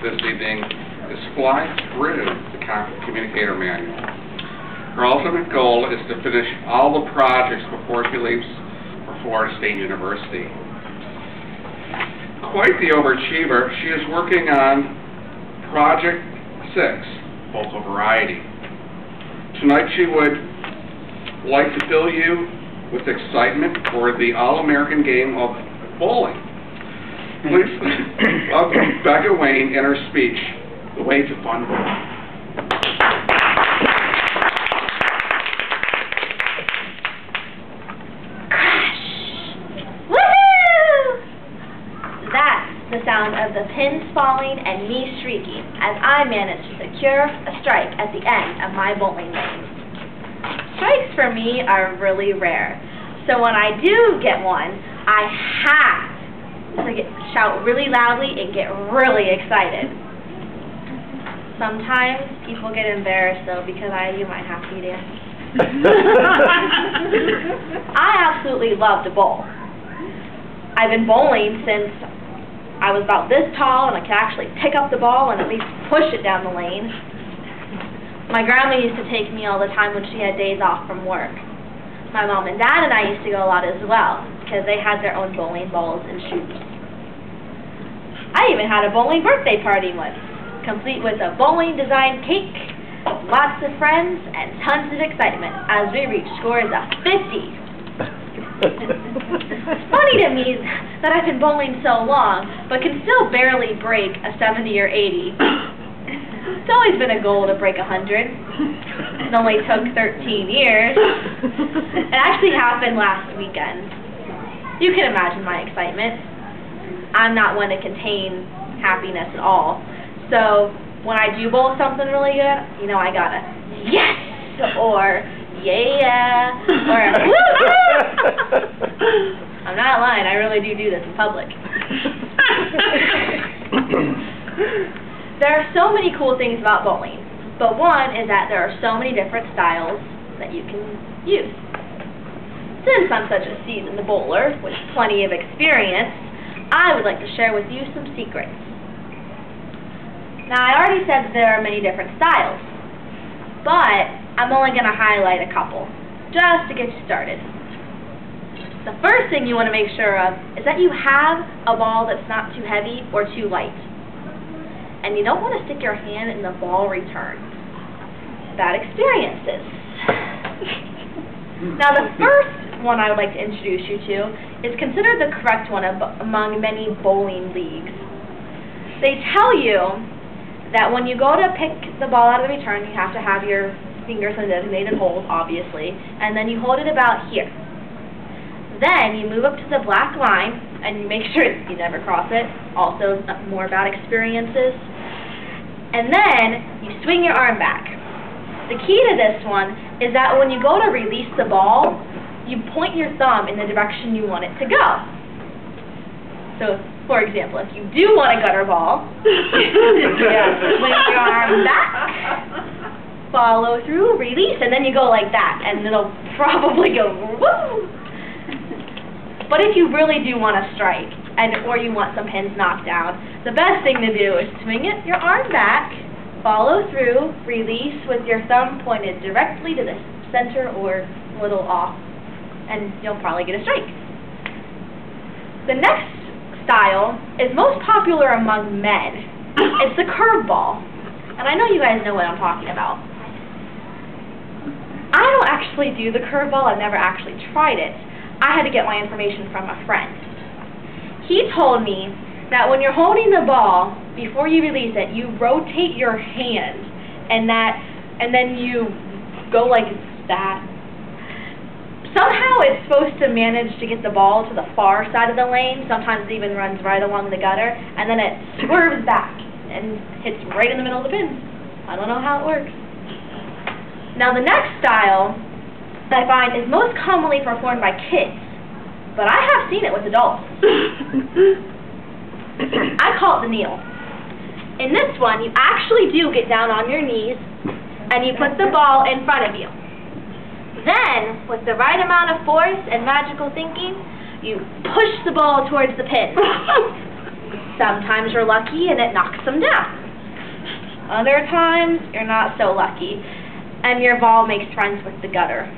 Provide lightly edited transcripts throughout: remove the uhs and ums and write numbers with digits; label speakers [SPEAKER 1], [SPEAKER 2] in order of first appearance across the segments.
[SPEAKER 1] this evening is fly through the communicator manual. Her ultimate goal is to finish all the projects before she leaves for Florida State University. Quite the overachiever, she is working on Project 6, Vocal Variety. Tonight she would like to fill you with excitement for the all-American game of bowling. Please welcome Becca Wayne in her speech, The Way to Fun Bowling.
[SPEAKER 2] The sound of the pins falling and me shrieking as I manage to secure a strike at the end of my bowling lane. Strikes for me are really rare, so when I do get one, I have to shout really loudly and get really excited. Sometimes people get embarrassed though because I do my happy dance. I absolutely love to bowl. I've been bowling since I was about this tall and I could actually pick up the ball and at least push it down the lane. My grandma used to take me all the time when she had days off from work. My mom and dad and I used to go a lot as well because they had their own bowling balls and shoots. I even had a bowling birthday party once, complete with a bowling designed cake, lots of friends, and tons of excitement as we reached scores of 50. It's funny to me that I've been bowling so long, but can still barely break a 70 or 80. It's always been a goal to break 100. It only took 13 years. It actually happened last weekend. You can imagine my excitement. I'm not one to contain happiness at all. So when I do bowl something really good, you know I gotta yes or yeah or woo. I'm not lying, I really do this in public. There are so many cool things about bowling, but one is that there are so many different styles that you can use. Since I'm such a seasoned bowler with plenty of experience, I would like to share with you some secrets. Now, I already said that there are many different styles, but I'm only going to highlight a couple, just to get you started. The first thing you want to make sure of is that you have a ball that's not too heavy or too light. And you don't want to stick your hand in the ball return. Bad experiences. Now the first one I would like to introduce you to is considered the correct one among many bowling leagues. They tell you that when you go to pick the ball out of the return, you have to have your fingers in designated holes, obviously, and then you hold it about here. Then you move up to the black line, and you make sure you never cross it. Also, more bad experiences. And then you swing your arm back. The key to this one is that when you go to release the ball, you point your thumb in the direction you want it to go. So, for example, if you do want a gutter ball, swing your arm back, follow through, release, and then you go like that, and it'll probably go woo! But if you really do want to strike, or you want some pins knocked down, the best thing to do is swing it, your arm back, follow through, release with your thumb pointed directly to the center or a little off, and you'll probably get a strike. The next style is most popular among men. It's the curveball, and I know you guys know what I'm talking about. I don't actually do the curveball. I've never actually tried it. I had to get my information from a friend. He told me that when you're holding the ball, before you release it, you rotate your hand, and then you go like that. Somehow it's supposed to manage to get the ball to the far side of the lane. Sometimes it even runs right along the gutter, and then it swerves back and hits right in the middle of the pin. I don't know how it works. Now the next style that I find is most commonly performed by kids, but I have seen it with adults. I call it the kneel. In this one, you actually do get down on your knees, and you put the ball in front of you. Then, with the right amount of force and magical thinking, you push the ball towards the pin. Sometimes you're lucky and it knocks them down. Other times, you're not so lucky, and your ball makes friends with the gutter.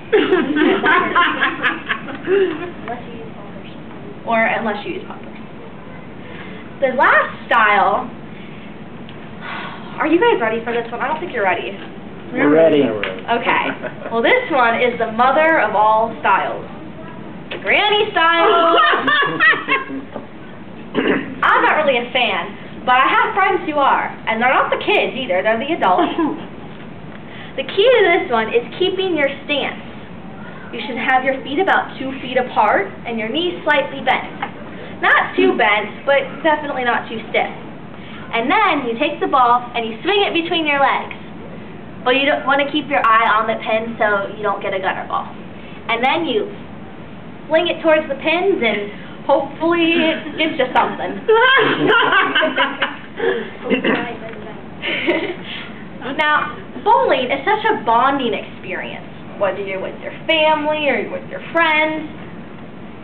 [SPEAKER 2] Unless you use poppers. The last style, are you guys ready for this one? I don't think you're ready.
[SPEAKER 3] We're ready.
[SPEAKER 2] Okay. Well, this one is the mother of all styles. The granny style. I'm not really a fan, but I have friends who are. And they're not the kids either, they're the adults. The key to this one is keeping your stance. You should have your feet about 2 feet apart and your knees slightly bent. Not too bent, but definitely not too stiff. And then you take the ball and you swing it between your legs. But you don't want to keep your eye on the pin so you don't get a gutter ball. And then you fling it towards the pins and hopefully it gives you something. Now, bowling is such a bonding experience. Whether you're with your family or you're with your friends,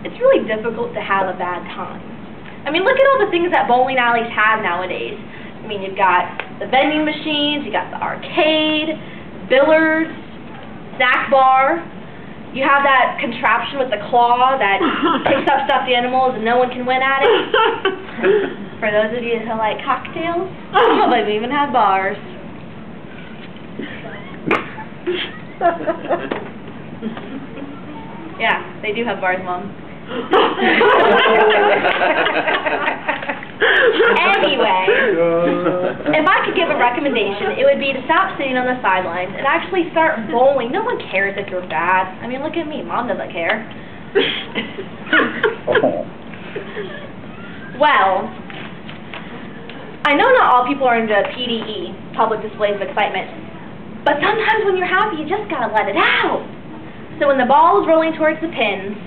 [SPEAKER 2] it's really difficult to have a bad time. I mean, look at all the things that bowling alleys have nowadays. I mean, you've got the vending machines, you've got the arcade, billiards, snack bar. You have that contraption with the claw that picks up stuffed animals and no one can win at it. For those of you who like cocktails, some of them even have bars. Yeah, they do have bars, Mom. Anyway, if I could give a recommendation, it would be to stop sitting on the sidelines and actually start bowling. No one cares if you're bad. I mean, look at me. Mom doesn't care. Well, I know not all people are into PDE, public displays of excitement, but sometimes when you're happy, you just gotta let it out. So when the ball is rolling towards the pins,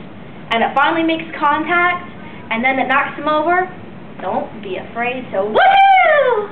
[SPEAKER 2] and it finally makes contact, and then it knocks them over, don't be afraid to woohoo!